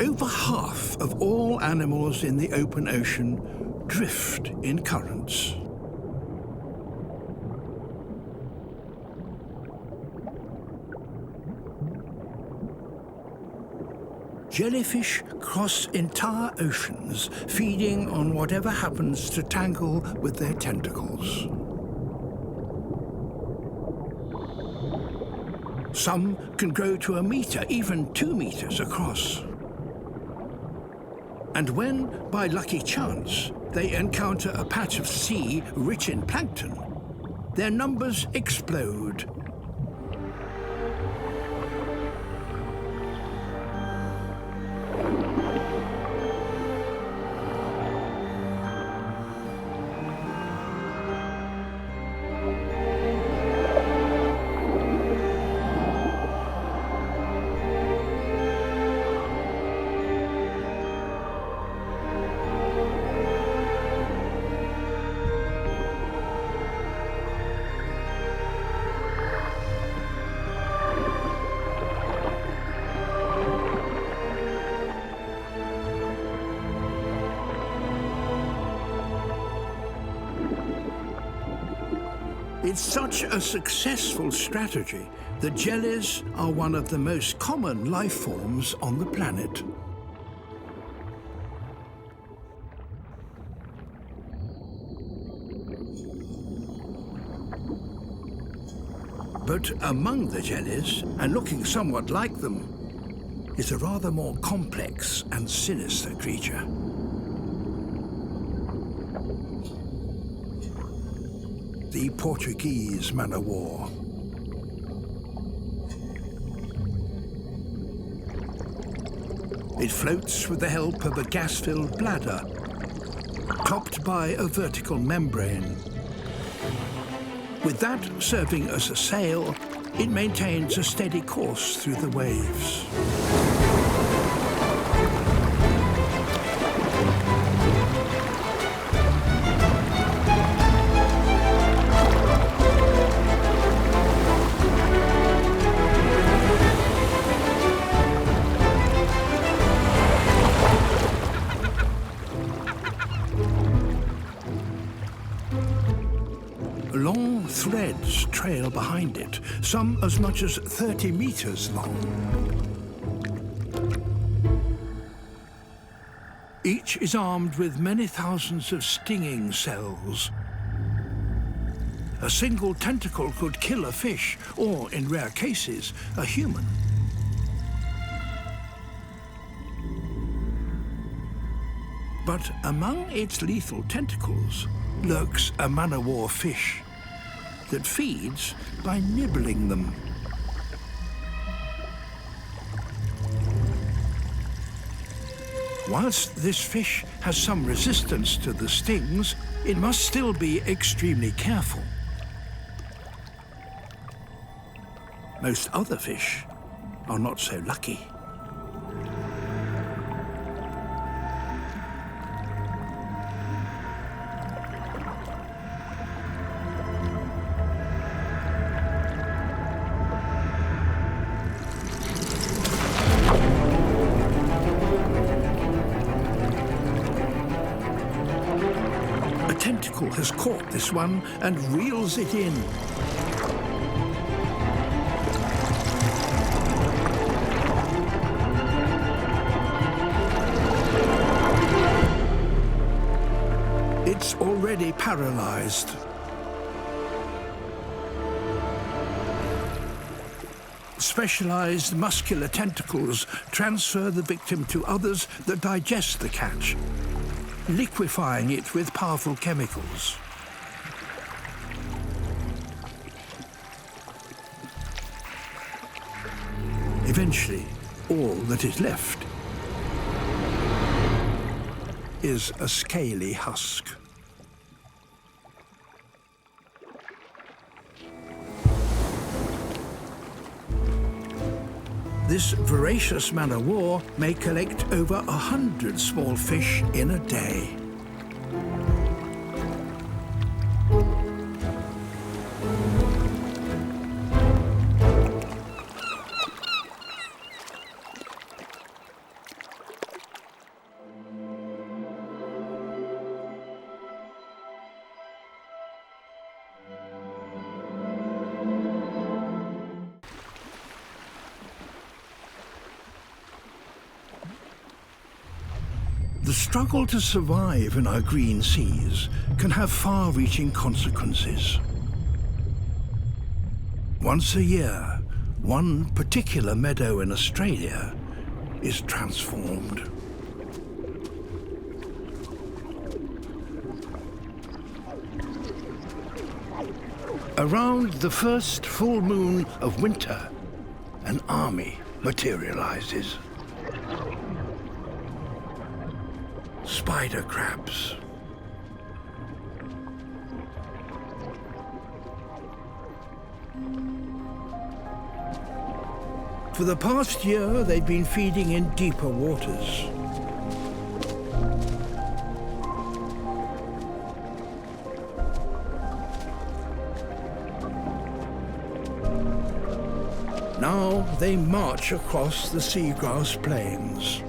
Over half of all animals in the open ocean drift in currents. Jellyfish cross entire oceans, feeding on whatever happens to tangle with their tentacles. Some can grow to 1 metre, even 2 metres across. And when, by lucky chance, they encounter a patch of sea rich in plankton, their numbers explode. It's such a successful strategy that jellies are one of the most common life forms on the planet. But among the jellies, and looking somewhat like them, is a rather more complex and sinister creature. The Portuguese Man O War. It floats with the help of a gas-filled bladder, topped by a vertical membrane. With that serving as a sail, it maintains a steady course through the waves. Long threads trail behind it, some as much as 30 meters long. Each is armed with many thousands of stinging cells. A single tentacle could kill a fish, or, in rare cases, a human. But among its lethal tentacles lurks a man o' war fish that feeds by nibbling them. Whilst this fish has some resistance to the stings, it must still be extremely careful. Most other fish are not so lucky. Tentacle has caught this one and reels it in. It's already paralyzed. Specialized muscular tentacles transfer the victim to others that digest the catch, liquefying it with powerful chemicals. Eventually, all that is left is a scaly husk. This voracious man o' war may collect over 100 small fish in a day. The struggle to survive in our green seas can have far-reaching consequences. Once a year, one particular meadow in Australia is transformed. Around the first full moon of winter, an army materializes. Spider crabs. For the past year, they've been feeding in deeper waters. Now they march across the seagrass plains.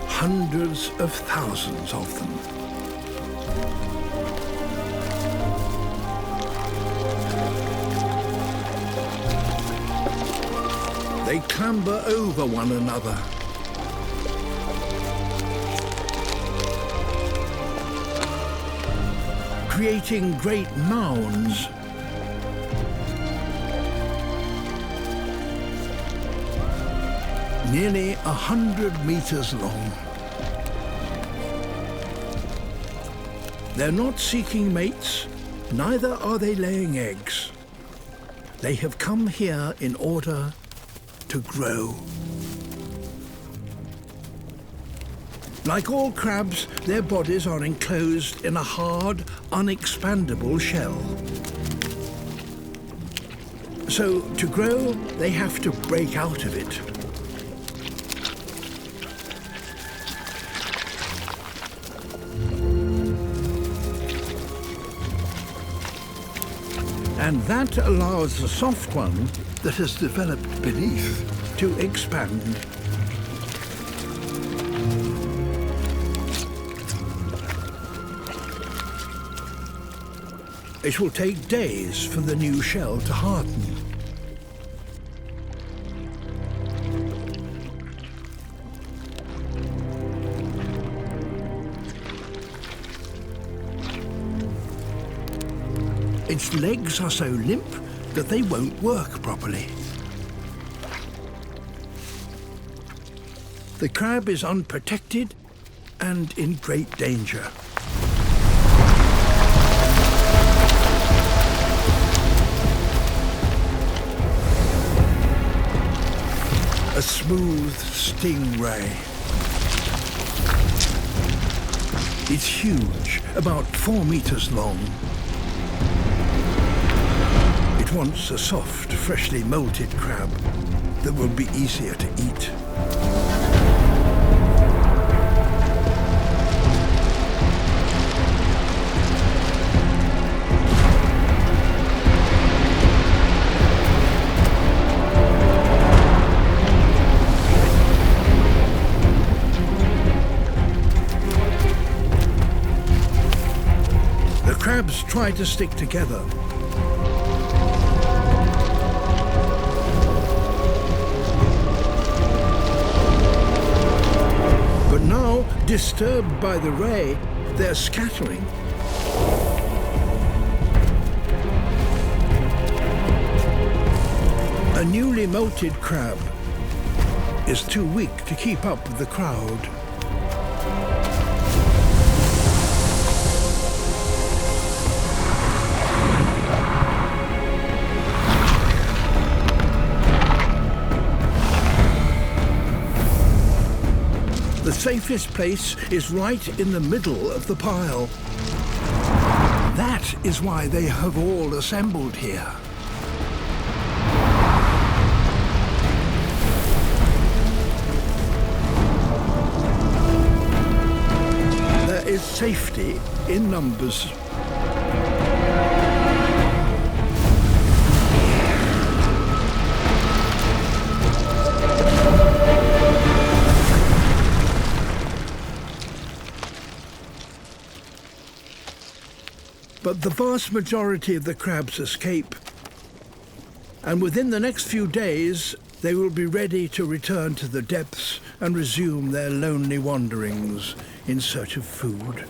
Hundreds of thousands of them. They clamber over one another. Creating great mounds. Nearly 100 meters long. They're not seeking mates, neither are they laying eggs. They have come here in order to grow. Like all crabs, their bodies are enclosed in a hard, unexpandable shell. So, to grow, they have to break out of it. And that allows the soft one that has developed beneath to expand. It will take days for the new shell to harden. Its legs are so limp that they won't work properly. The crab is unprotected and in great danger. A smooth stingray. It's huge, about 4 meters long. It wants a soft, freshly molted crab that will be easier to eat. The crabs try to stick together. But now, disturbed by the ray, they're scattering. A newly molted crab is too weak to keep up with the crowd. The safest place is right in the middle of the pile. That is why they have all assembled here. There is safety in numbers. But the vast majority of the crabs escape, and within the next few days they will be ready to return to the depths and resume their lonely wanderings in search of food.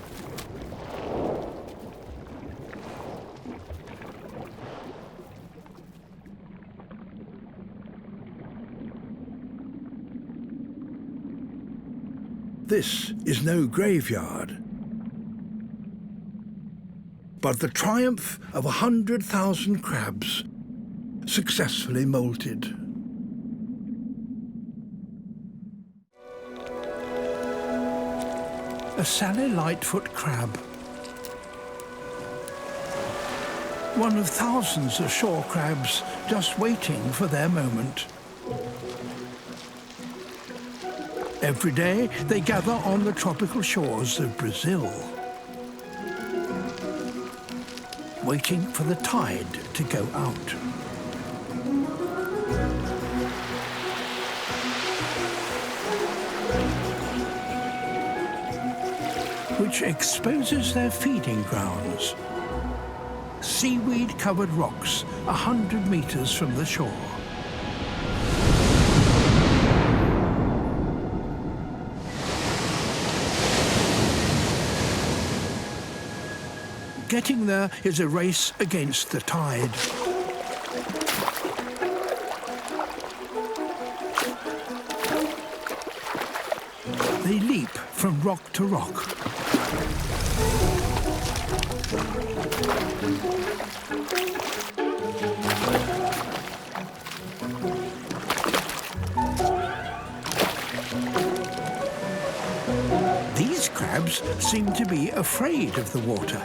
This is no graveyard, but the triumph of 100,000 crabs successfully molted. A Sally Lightfoot crab, one of thousands of shore crabs just waiting for their moment. Every day they gather on the tropical shores of Brazil, waiting for the tide to go out. Which exposes their feeding grounds, seaweed-covered rocks 100 meters from the shore. Getting there is a race against the tide. They leap from rock to rock. These crabs seem to be afraid of the water.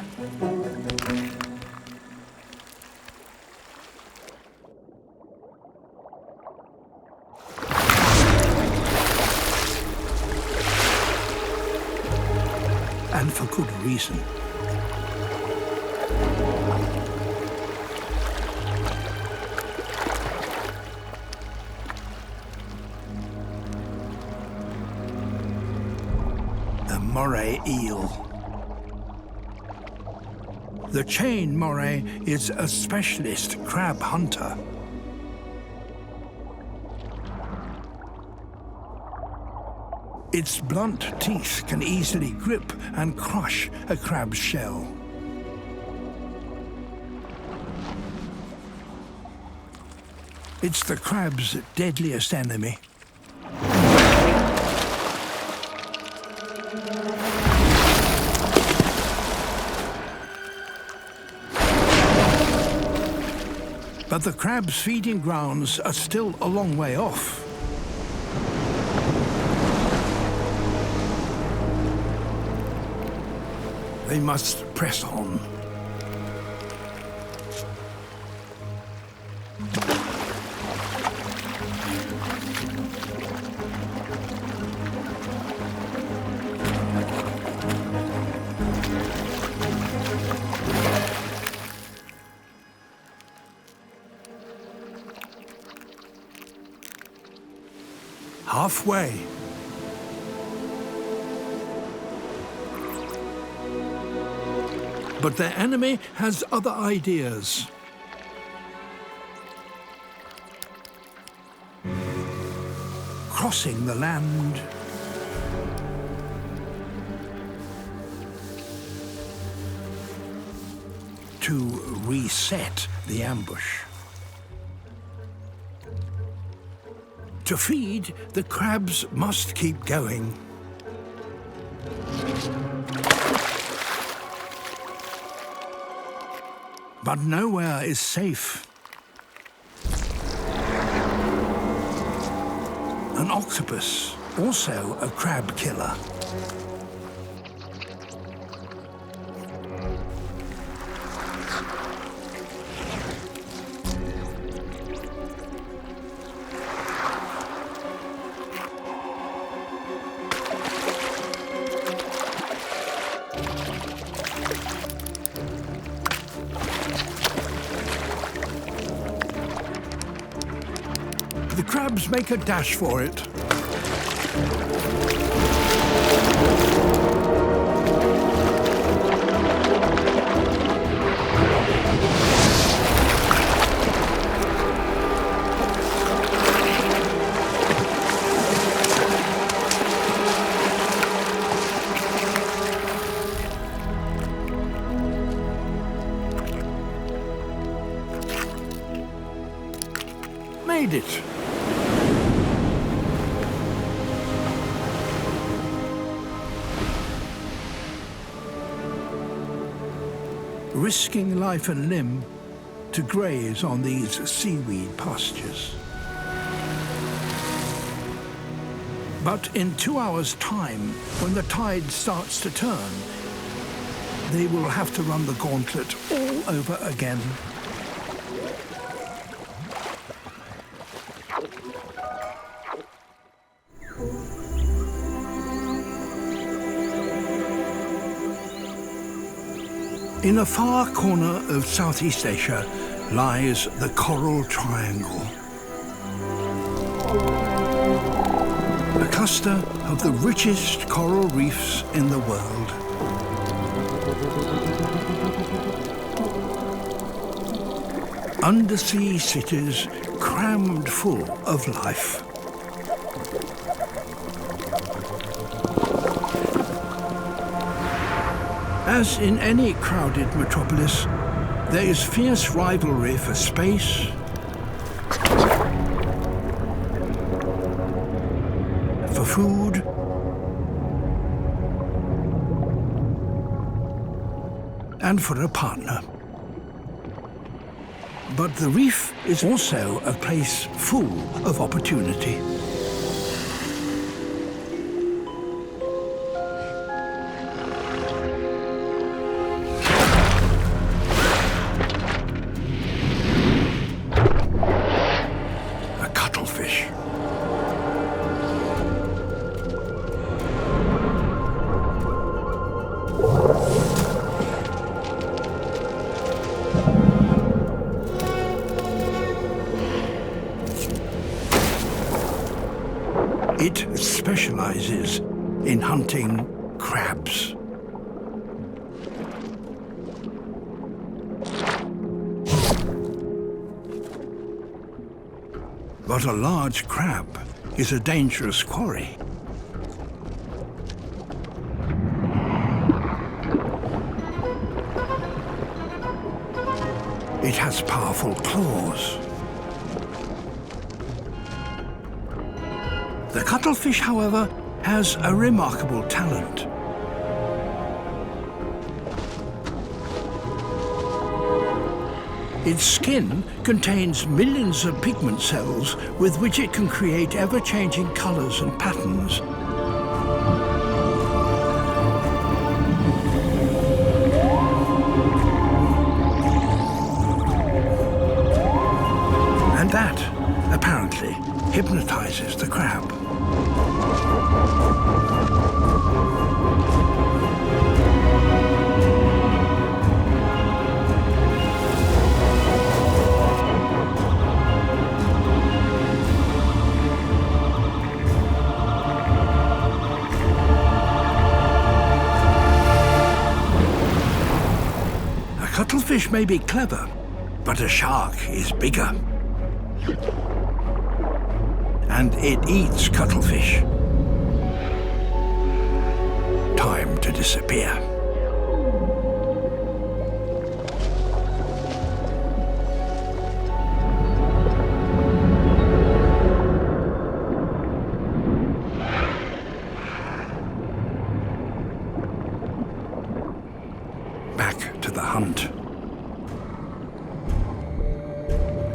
And for good reason. A moray eel. The chain moray is a specialist crab hunter. Its blunt teeth can easily grip and crush a crab's shell. It's the crab's deadliest enemy. But the crab's feeding grounds are still a long way off. They must press on. Halfway. But their enemy has other ideas. Crossing the land. To reset the ambush. To feed, the crabs must keep going. But nowhere is safe. An octopus, also a crab killer. The crabs make a dash for it. made it! Risking life and limb to graze on these seaweed pastures. But in 2 hours' time, when the tide starts to turn, they will have to run the gauntlet all over again. In a far corner of Southeast Asia lies the Coral Triangle. A cluster of the richest coral reefs in the world. Undersea cities crammed full of life. As in any crowded metropolis, there is fierce rivalry for space, for food, and for a partner. But the reef is also a place full of opportunity. A cuttlefish. It specializes in hunting crabs. But a large crab is a dangerous quarry. It has powerful claws. The cuttlefish, however, has a remarkable talent. Its skin contains millions of pigment cells with which it can create ever-changing colors and patterns. And that, apparently, hypnotizes the crab. A cuttlefish may be clever, but a shark is bigger. And it eats cuttlefish. Time to disappear. Back to the hunt.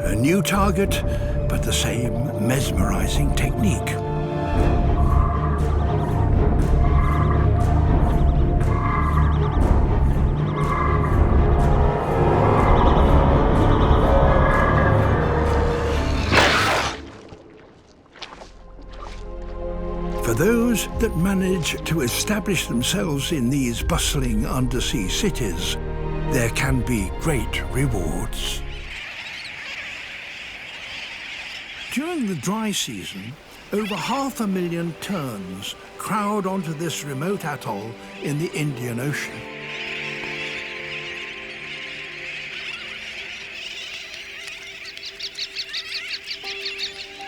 A new target, but the same mesmerizing technique. For those that manage to establish themselves in these bustling undersea cities, there can be great rewards. During the dry season, over 500,000 terns crowd onto this remote atoll in the Indian Ocean.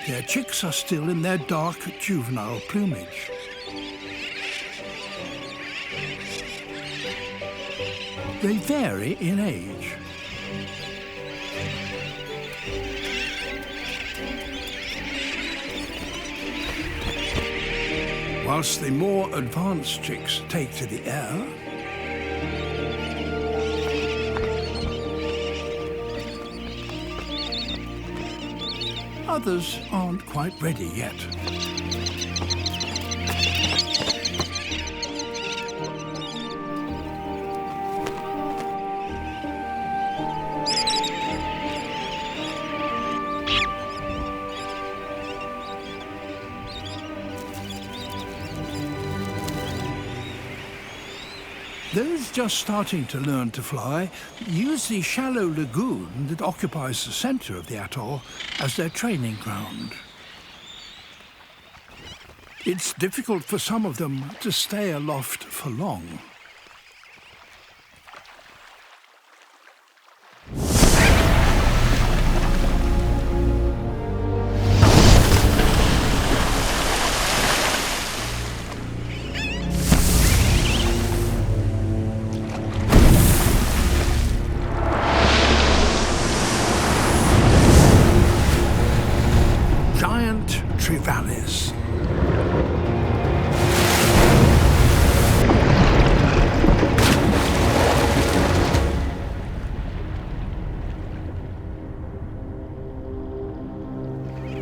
Their chicks are still in their dark juvenile plumage. They vary in age. whilst the more advanced chicks take to the air. Others aren't quite ready yet. Those just starting to learn to fly use the shallow lagoon that occupies the centre of the atoll as their training ground. It's difficult for some of them to stay aloft for long. Trevallies.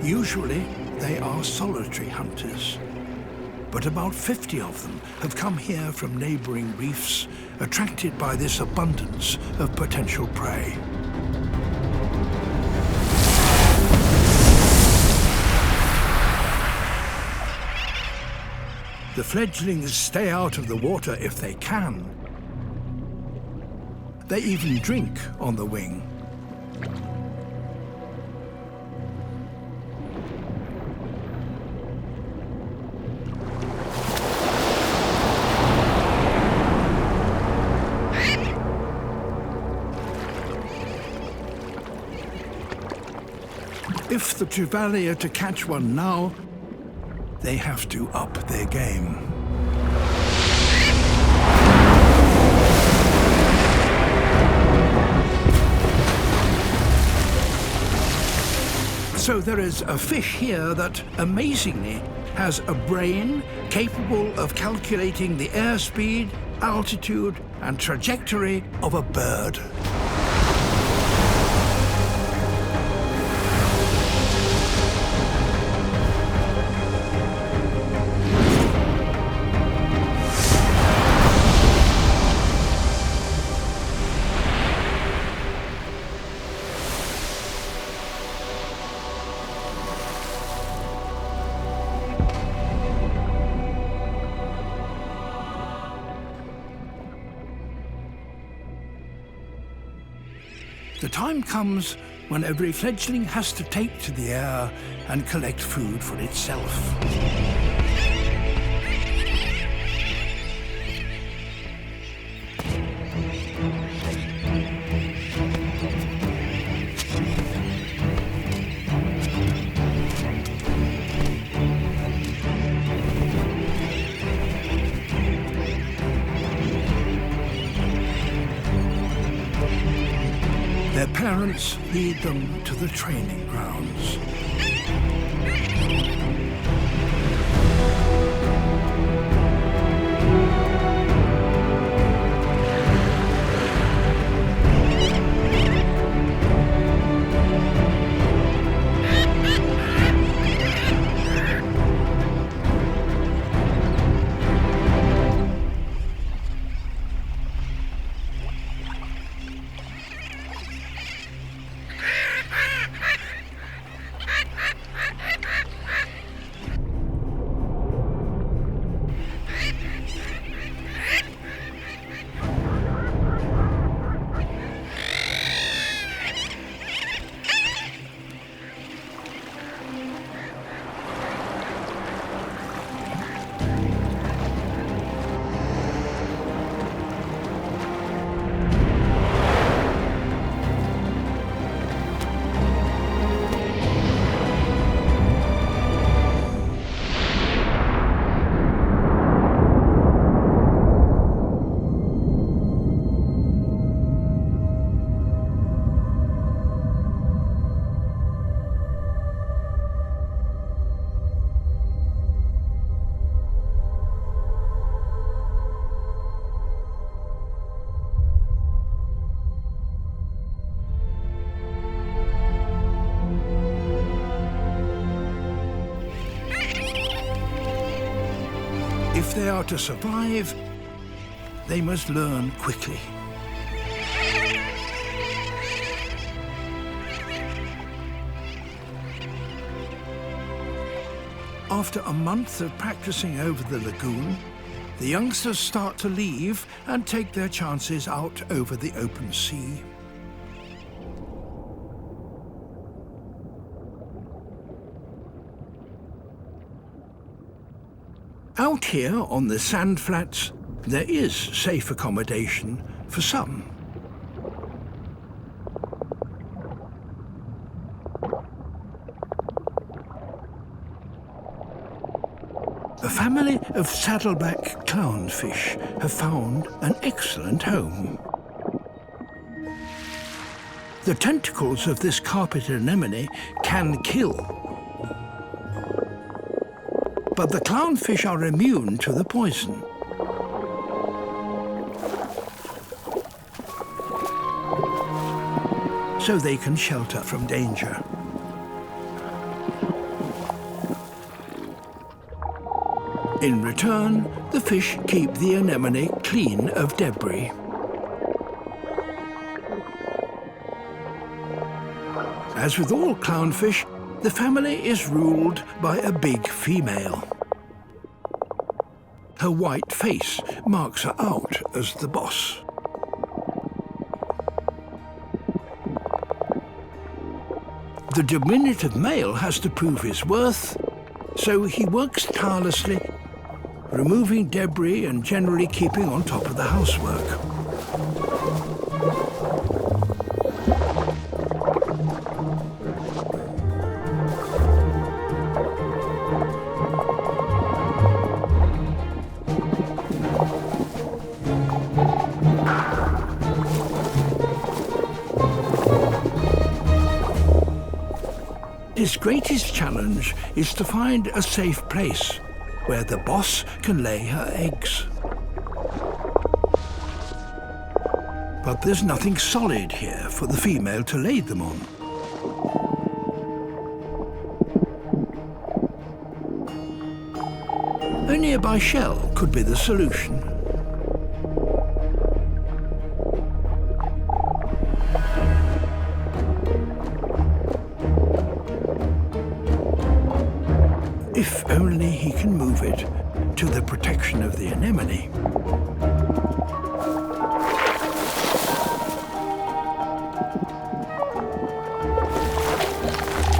Usually they are solitary hunters, but about 50 of them have come here from neighbouring reefs, attracted by this abundance of potential prey. The fledglings stay out of the water if they can. They even drink on the wing. If the trevally are to catch one now, they have to up their game. So there is a fish here that, amazingly, has a brain capable of calculating the airspeed, altitude, and trajectory of a bird. The time comes when every fledgling has to take to the air and collect food for itself. Their parents lead them to the training grounds. If they are to survive, they must learn quickly. After a month of practicing over the lagoon, the youngsters start to leave and take their chances out over the open sea. Out here on the sand flats, there is safe accommodation for some. A family of saddleback clownfish have found an excellent home. The tentacles of this carpet anemone can kill, but the clownfish are immune to the poison. So they can shelter from danger. In return, the fish keep the anemone clean of debris. As with all clownfish, the family is ruled by a big female. Her white face marks her out as the boss. The diminutive male has to prove his worth, so he works tirelessly, removing debris and generally keeping on top of the housework. His greatest challenge is to find a safe place where the boss can lay her eggs. But there's nothing solid here for the female to lay them on. A nearby shell could be the solution. If only he can move it to the protection of the anemone.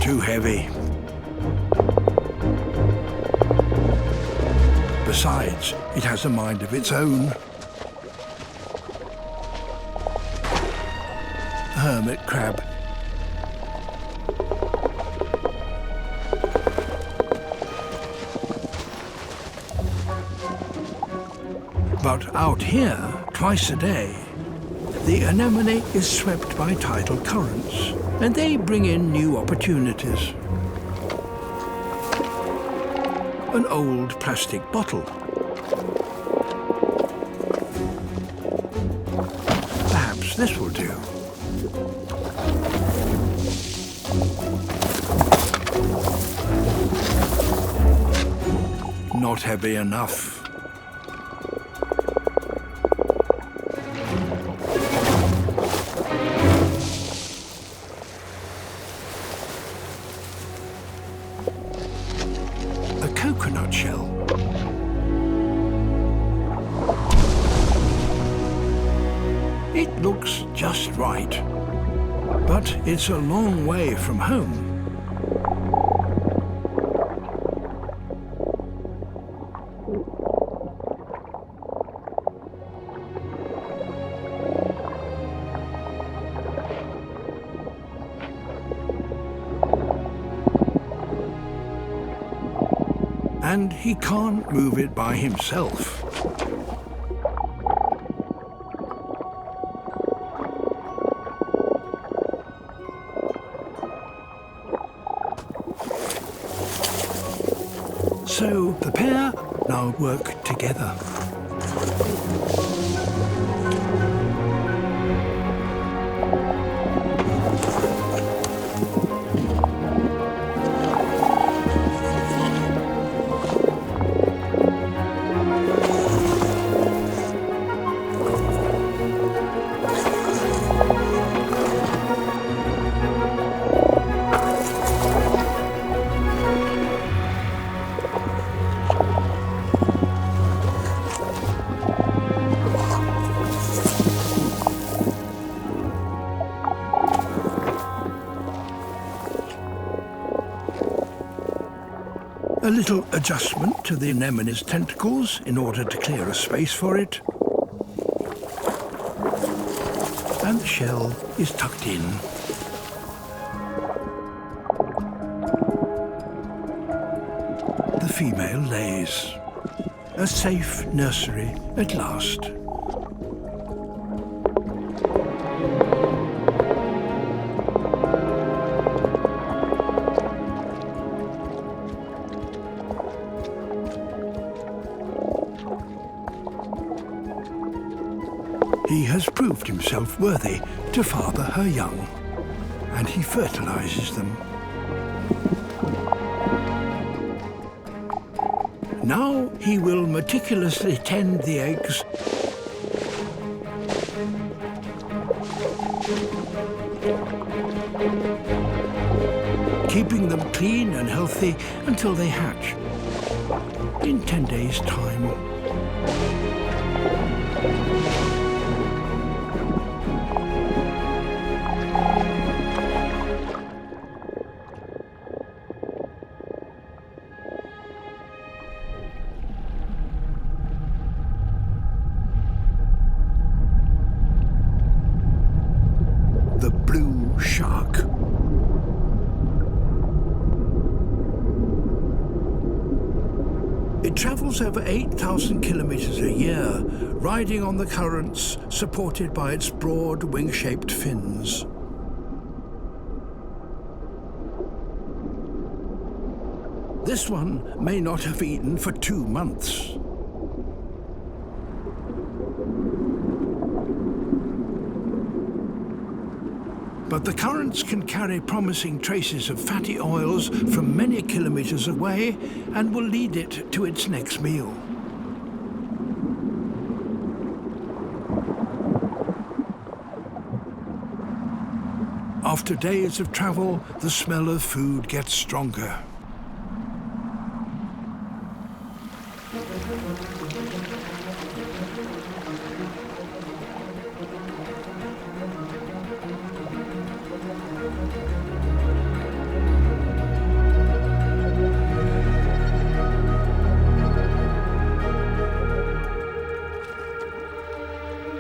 Too heavy. Besides, it has a mind of its own. Hermit crab. But out here, twice a day, the anemone is swept by tidal currents, and they bring in new opportunities. An old plastic bottle. Perhaps this will do. Not heavy enough. Coconut shell. It looks just right, but it's a long way from home. And he can't move it by himself. So the pair now work together. A little adjustment to the anemone's tentacles in order to clear a space for it. And the shell is tucked in. The female lays. A safe nursery at last. He has proved himself worthy to father her young, and he fertilizes them. Now he will meticulously tend the eggs, keeping them clean and healthy until they hatch in 10 days' time. The blue shark. It travels over 8,000 kilometers a year, riding on the currents supported by its broad wing-shaped fins. This one may not have eaten for 2 months. But the currents can carry promising traces of fatty oils from many kilometers away and will lead it to its next meal. After days of travel, the smell of food gets stronger.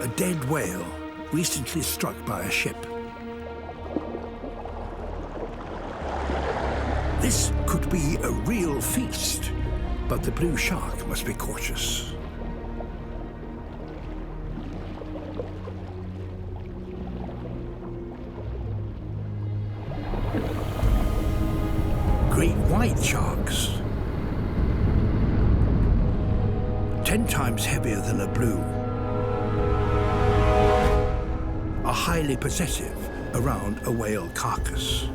A dead whale recently struck by a ship. This could be a real feast, but the blue shark must be cautious. Great white sharks, 10 times heavier than a blue, are highly possessive around a whale carcass.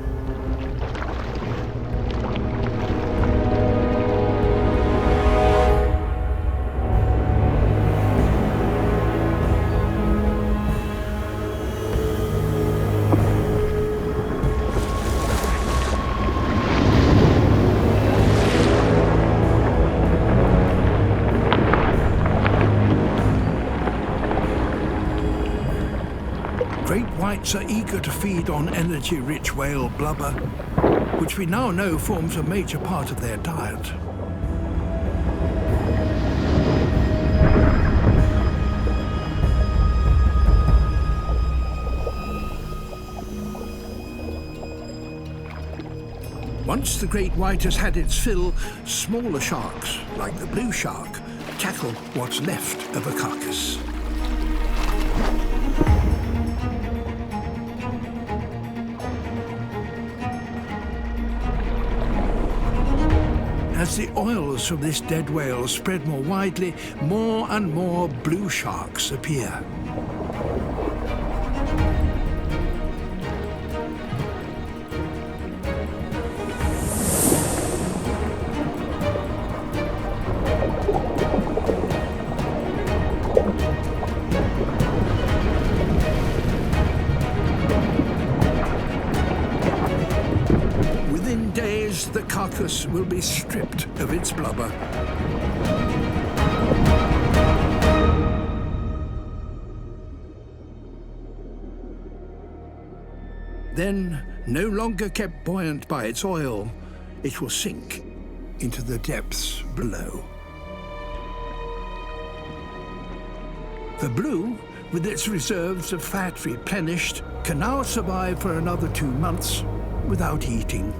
Great whites are eager to feed on energy-rich whale blubber, which we now know forms a major part of their diet. Once the great white has had its fill, smaller sharks, like the blue shark, tackle what's left of a carcass. As the oils from this dead whale spread more widely, more and more blue sharks appear. Within days, the carcass will be stripped of its blubber. Then, no longer kept buoyant by its oil, it will sink into the depths below. The blue, with its reserves of fat replenished, can now survive for another 2 months without eating.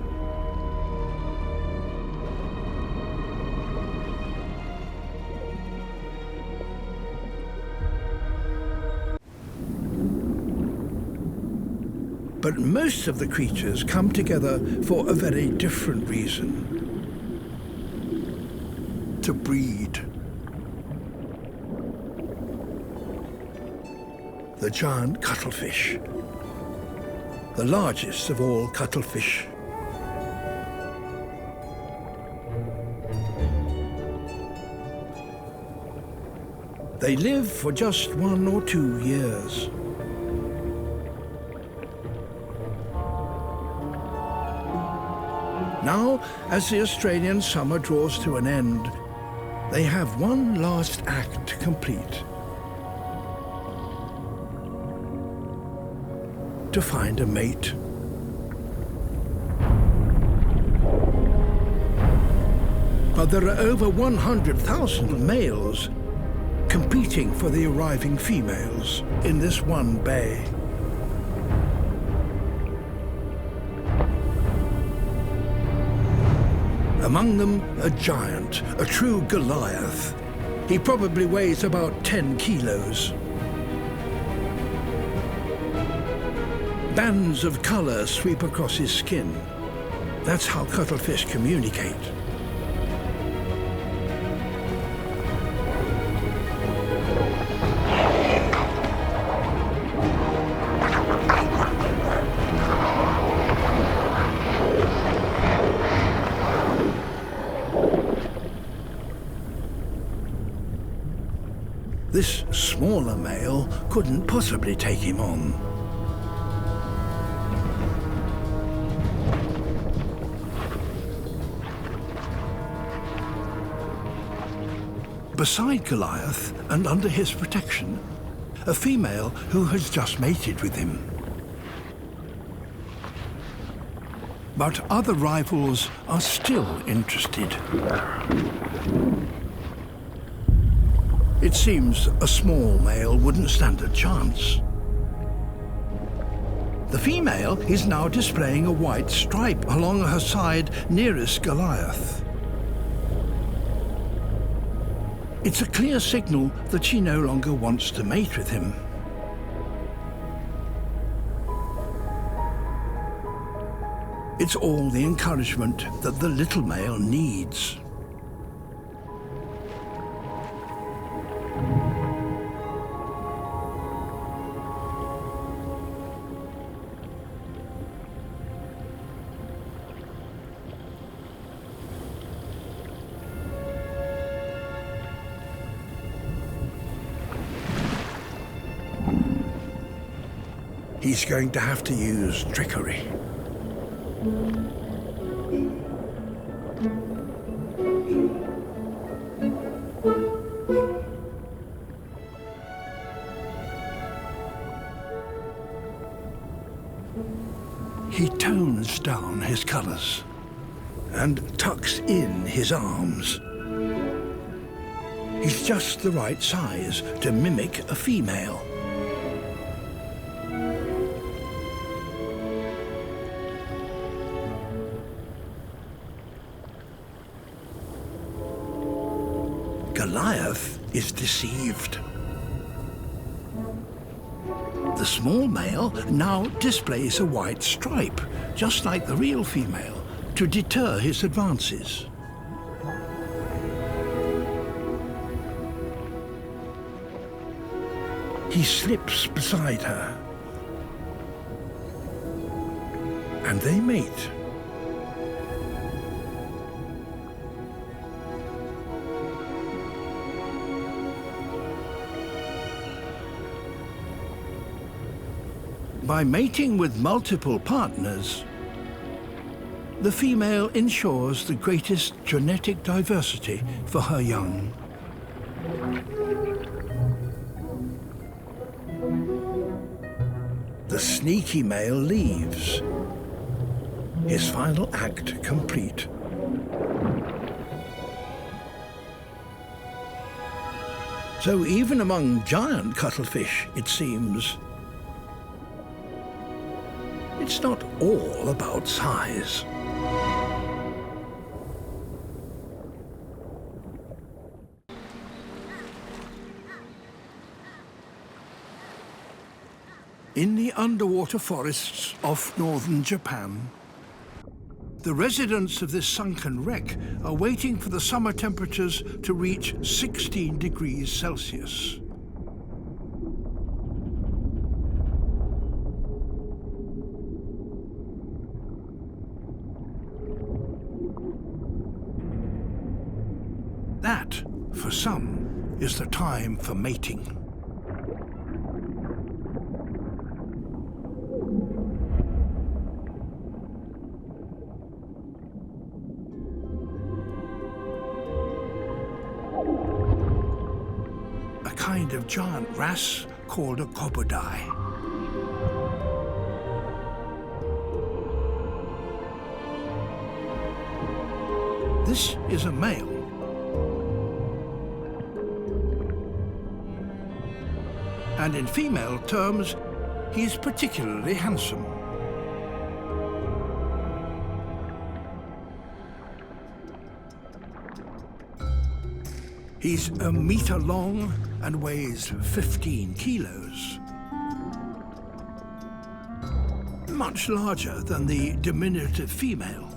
But most of the creatures come together for a very different reason: to breed. The giant cuttlefish, the largest of all cuttlefish. They live for just 1 or 2 years. Now, as the Australian summer draws to an end, they have one last act to complete: to find a mate. But there are over 100,000 males competing for the arriving females in this one bay. Among them, a giant, a true Goliath. He probably weighs about 10 kilos. Bands of colour sweep across his skin. That's how cuttlefish communicate. This smaller male couldn't possibly take him on. Beside Goliath, and under his protection, a female who has just mated with him. But other rivals are still interested. It seems a small male wouldn't stand a chance. The female is now displaying a white stripe along her side nearest Goliath. It's a clear signal that she no longer wants to mate with him. It's all the encouragement that the little male needs. He's going to have to use trickery. He tones down his colours and tucks in his arms. He's just the right size to mimic a female. Goliath is deceived. The small male now displays a white stripe, just like the real female, to deter his advances. He slips beside her, and they mate. By mating with multiple partners, the female ensures the greatest genetic diversity for her young. The sneaky male leaves, his final act complete. So even among giant cuttlefish, it seems, it's not all about size. In the underwater forests off northern Japan, the residents of this sunken wreck are waiting for the summer temperatures to reach 16 degrees Celsius. That, for some, is the time for mating. A kind of giant wrasse called a cobodai. This is a male. And in female terms, he's particularly handsome. He's a meter long and weighs 15 kilos. Much larger than the diminutive female.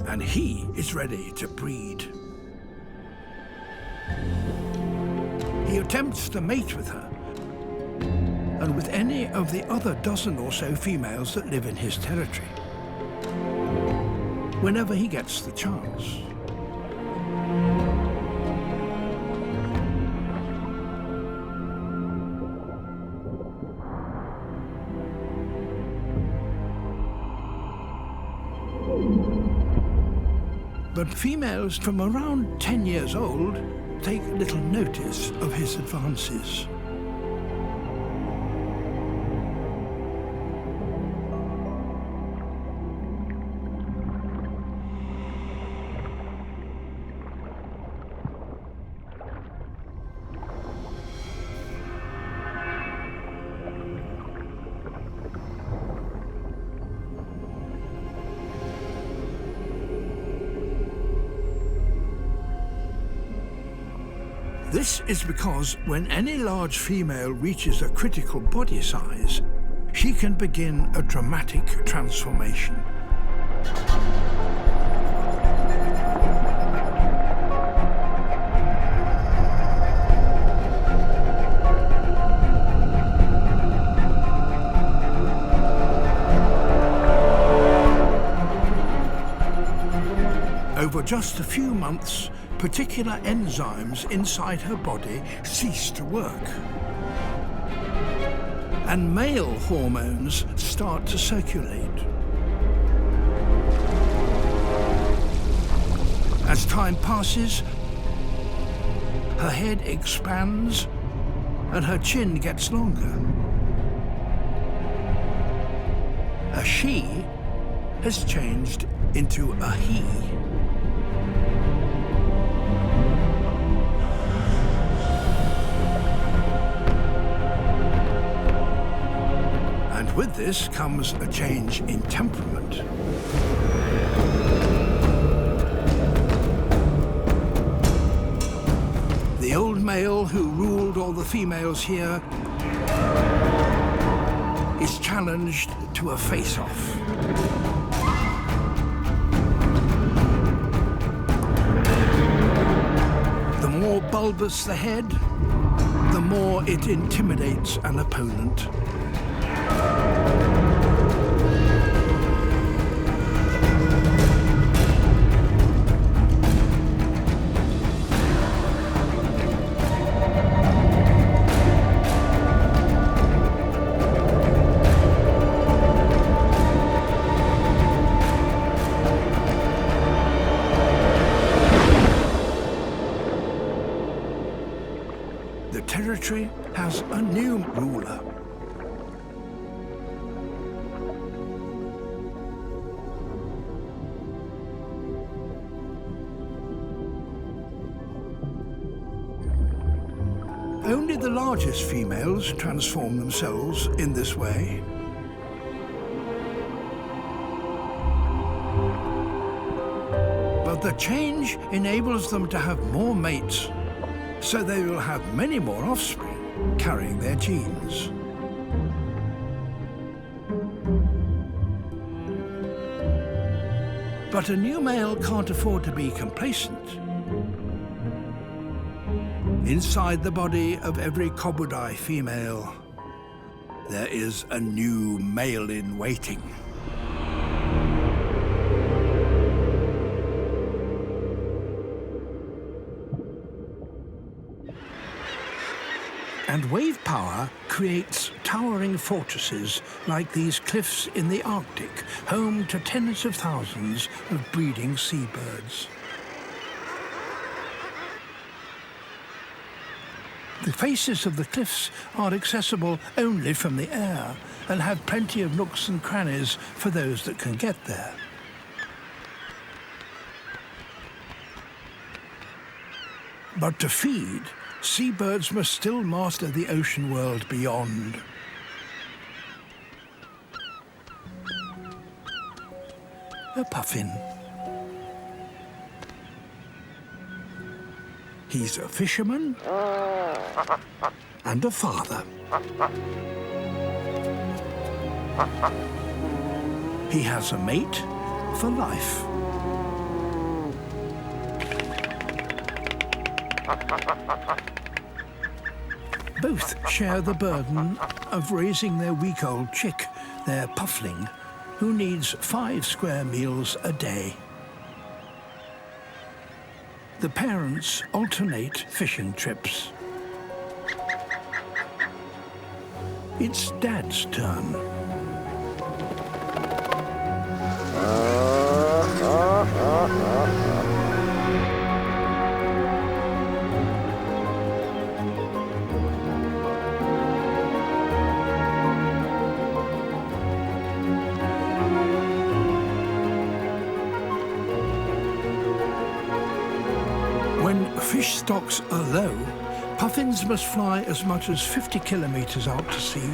And he is ready to breed. He attempts to mate with her, and with any of the other dozen or so females that live in his territory, whenever he gets the chance. But females from around 10 years old take little notice of his advances. This is because when any large female reaches a critical body size, she can begin a dramatic transformation. Over just a few months, particular enzymes inside her body cease to work. And male hormones start to circulate. As time passes, her head expands and her chin gets longer. A she has changed into a he. With this comes a change in temperament. The old male who ruled all the females here is challenged to a face-off. The more bulbous the head, the more it intimidates an opponent. The territory has a new ruler. the largest females transform themselves in this way. But the change enables them to have more mates, so they will have many more offspring carrying their genes. But a new male can't afford to be complacent. Inside the body of every Koburai female, there is a new male in waiting. And wave power creates towering fortresses like these cliffs in the Arctic, home to tens of thousands of breeding seabirds. The faces of the cliffs are accessible only from the air and have plenty of nooks and crannies for those that can get there. But to feed, seabirds must still master the ocean world beyond. A puffin. He's a fisherman and a father. He has a mate for life. Both share the burden of raising their week-old chick, their Puffling, who needs 5 square meals a day. The parents alternate fishing trips. It's Dad's turn. When fish stocks are low, puffins must fly as much as 50 kilometers out to sea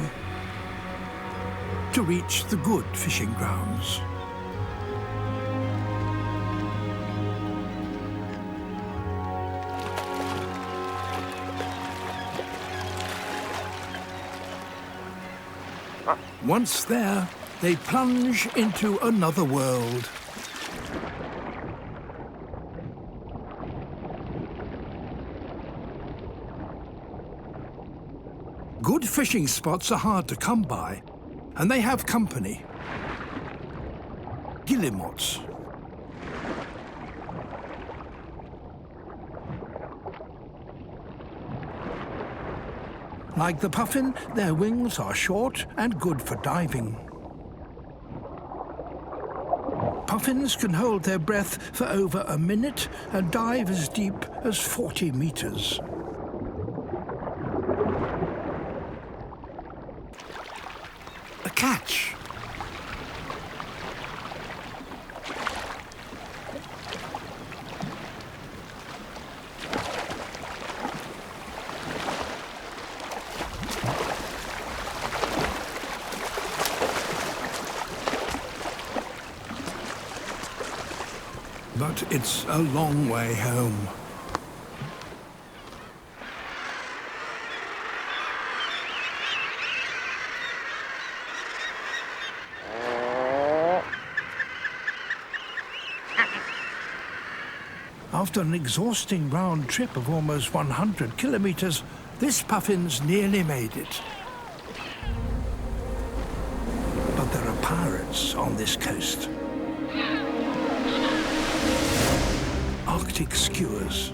to reach the good fishing grounds. Once there, they plunge into another world. Good fishing spots are hard to come by, and they have company. Guillemots. Like the puffin, their wings are short and good for diving. Puffins can hold their breath for over a minute and dive as deep as 40 meters. A catch. But it's a long way home. After an exhausting round trip of almost 100 kilometers, this puffin's nearly made it. But there are pirates on this coast. Arctic skuas.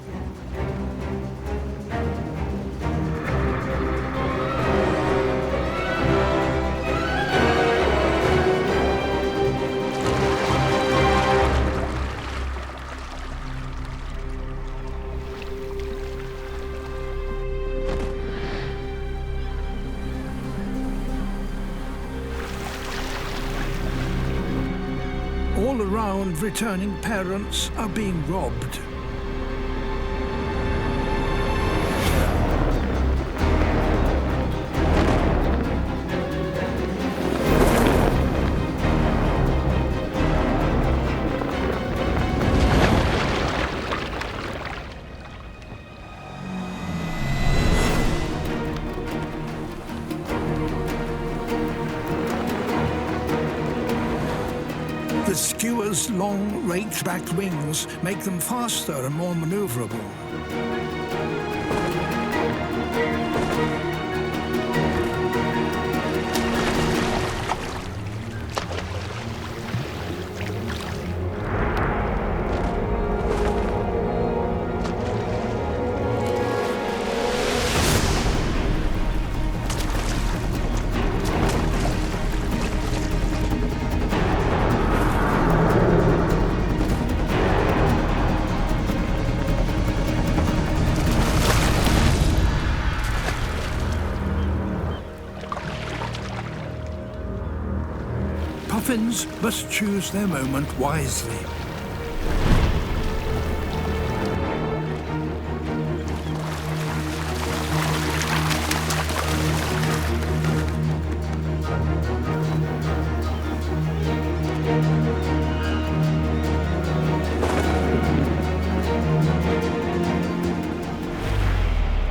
All around, returning parents are being robbed. The skewers' long, raked-back wings make them faster and more manoeuvrable. Puffins must choose their moment wisely.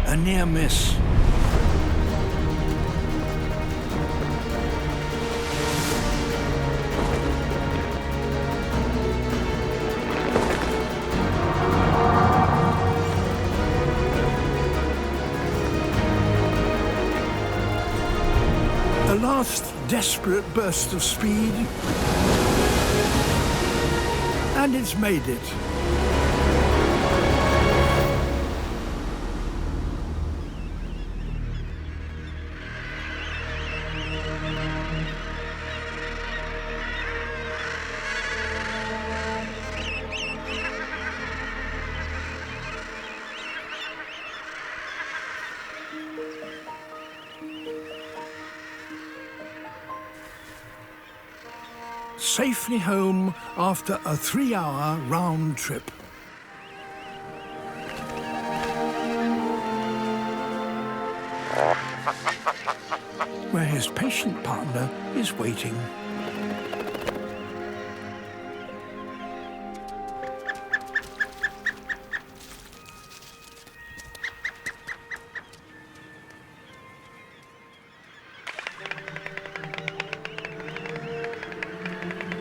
A near miss. A last desperate burst of speed, and it's made it. Safely home after a 3-hour round trip. Where his patient partner is waiting.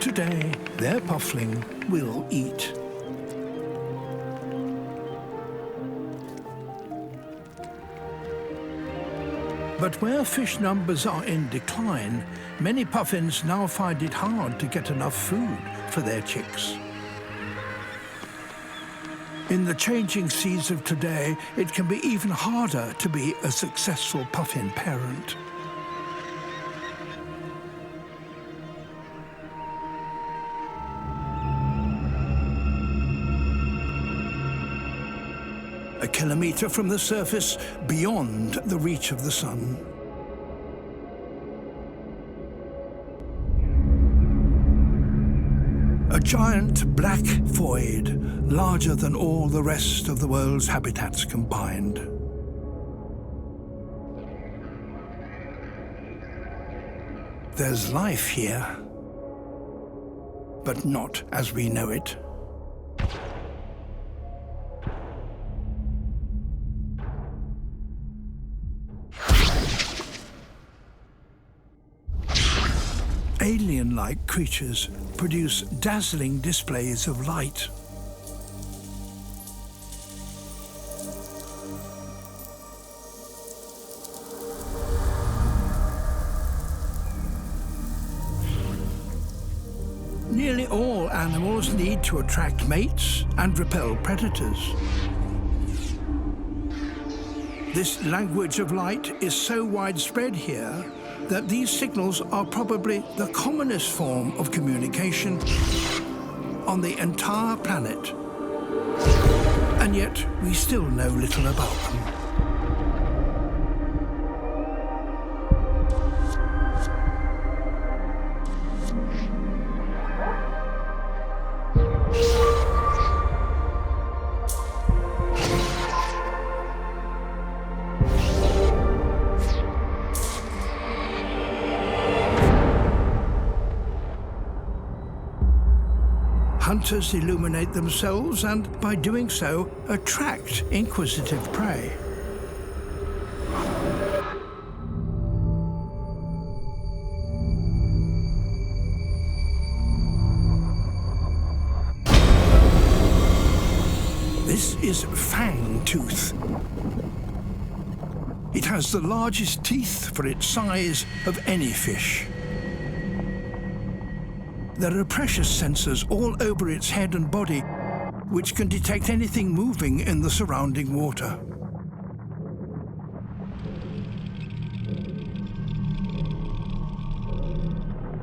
Today, their Puffling will eat. But where fish numbers are in decline, many puffins now find it hard to get enough food for their chicks. In the changing seas of today, it can be even harder to be a successful puffin parent. A kilometre from the surface, beyond the reach of the sun. A giant black void, larger than all the rest of the world's habitats combined. There's life here, but not as we know it. Alien-like creatures produce dazzling displays of light. Nearly all animals need to attract mates and repel predators. This language of light is so widespread here that these signals are probably the commonest form of communication on the entire planet. And yet, we still know little about them. Hunters illuminate themselves and, by doing so, attract inquisitive prey. This is fang tooth. It has the largest teeth for its size of any fish. There are pressure sensors all over its head and body, which can detect anything moving in the surrounding water.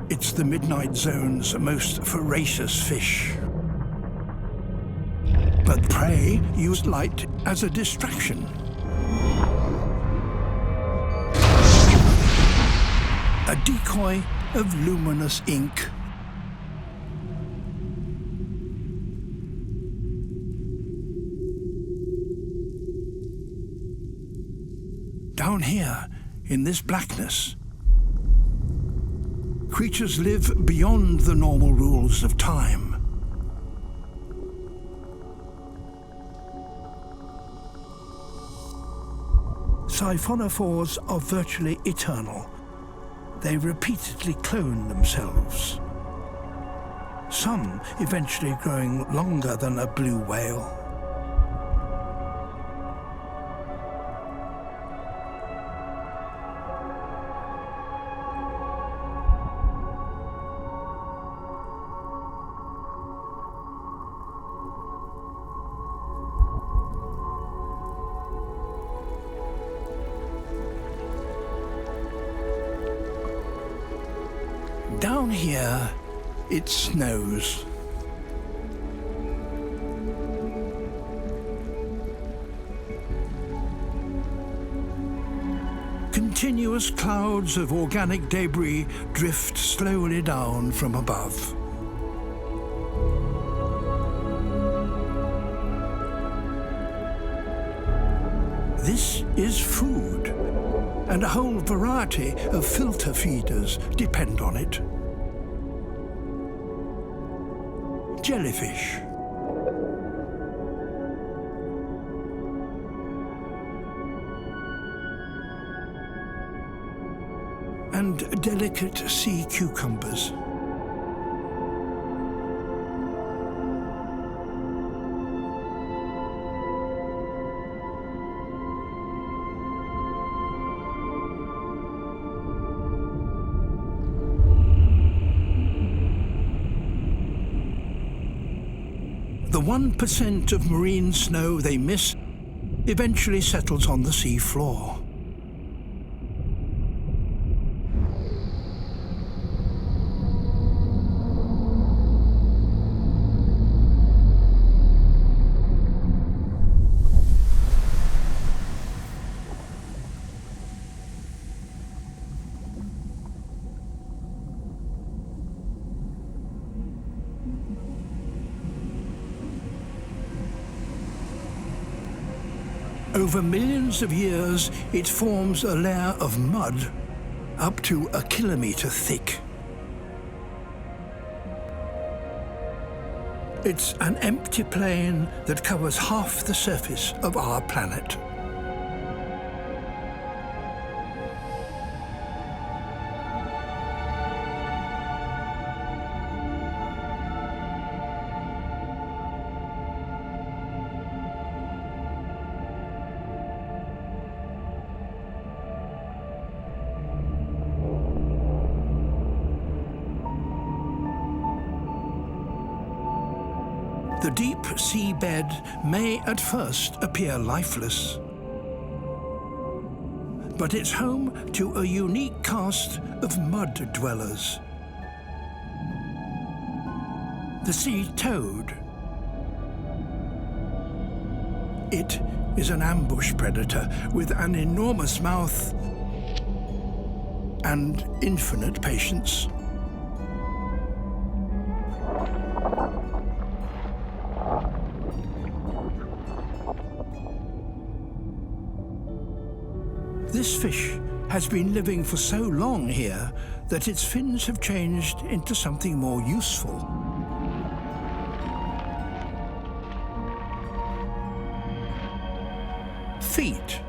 It's the midnight zone's most voracious fish. But prey use light as a distraction. A decoy of luminous ink. Down here, in this blackness, creatures live beyond the normal rules of time. Siphonophores are virtually eternal. They repeatedly clone themselves, some eventually growing longer than a blue whale. Down here, it snows. Continuous clouds of organic debris drift slowly down from above. This is food, and a whole variety of filter feeders depend on it. Jellyfish, and delicate sea cucumbers. The 1% of marine snow they miss eventually settles on the sea floor. Over millions of years, it forms a layer of mud up to 1 kilometre thick. It's an empty plain that covers half the surface of our planet. The deep seabed may at first appear lifeless, but it's home to a unique caste of mud dwellers. The sea toad. It is an ambush predator with an enormous mouth and infinite patience. This fish has been living for so long here that its fins have changed into something more useful. Feet.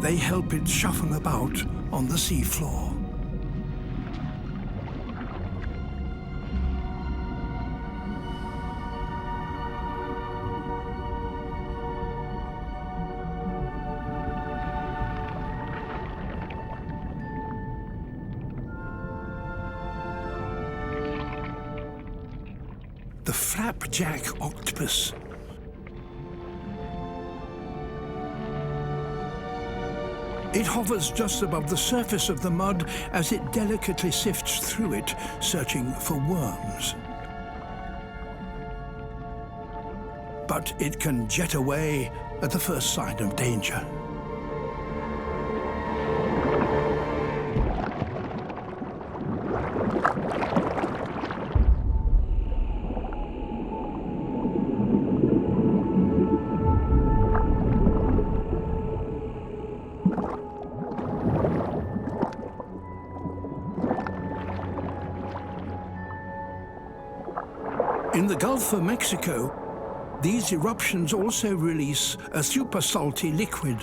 They help it shuffle about on the seafloor. flapjack octopus. It hovers just above the surface of the mud as it delicately sifts through it, searching for worms. But it can jet away at the first sign of danger. In the Gulf of Mexico, these eruptions also release a super salty liquid.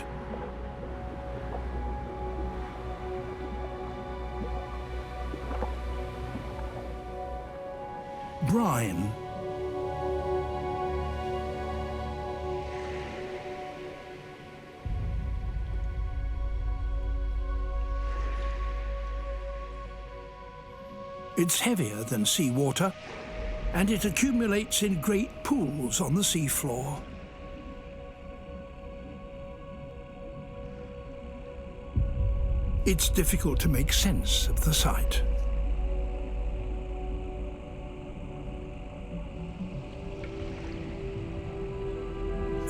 Brine. It's heavier than seawater, and it accumulates in great pools on the seafloor. It's difficult to make sense of the sight.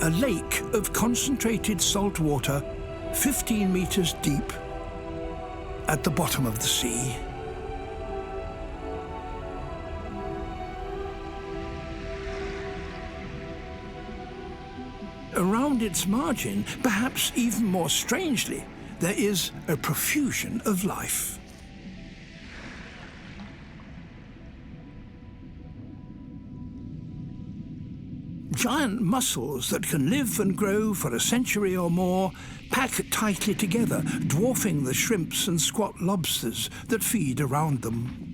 A lake of concentrated salt water, 15 meters deep, at the bottom of the sea. Around its margin, perhaps even more strangely, there is a profusion of life. Giant mussels that can live and grow for a century or more pack tightly together, dwarfing the shrimps and squat lobsters that feed around them.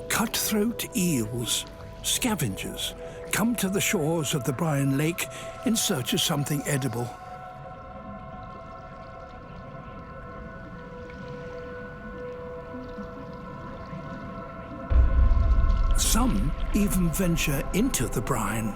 Cutthroat eels, scavengers, come to the shores of the Brine Lake in search of something edible. Some even venture into the brine.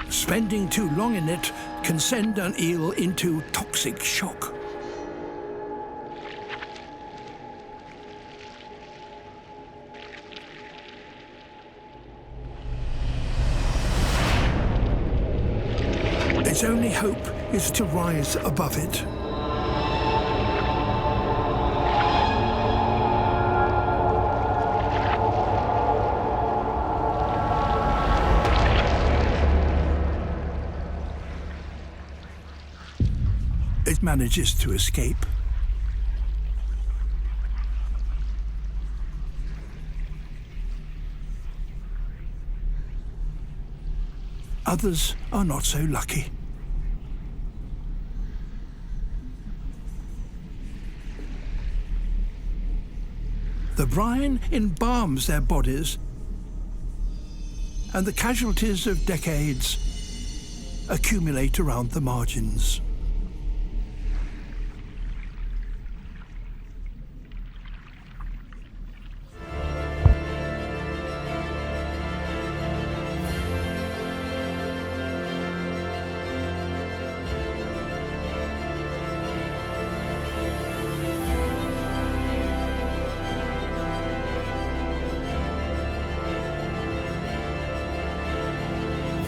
Spending too long in it can send an eel into toxic shock. Its only hope is to rise above it. It manages to escape. Others are not so lucky. The brine embalms their bodies, and the casualties of decades accumulate around the margins.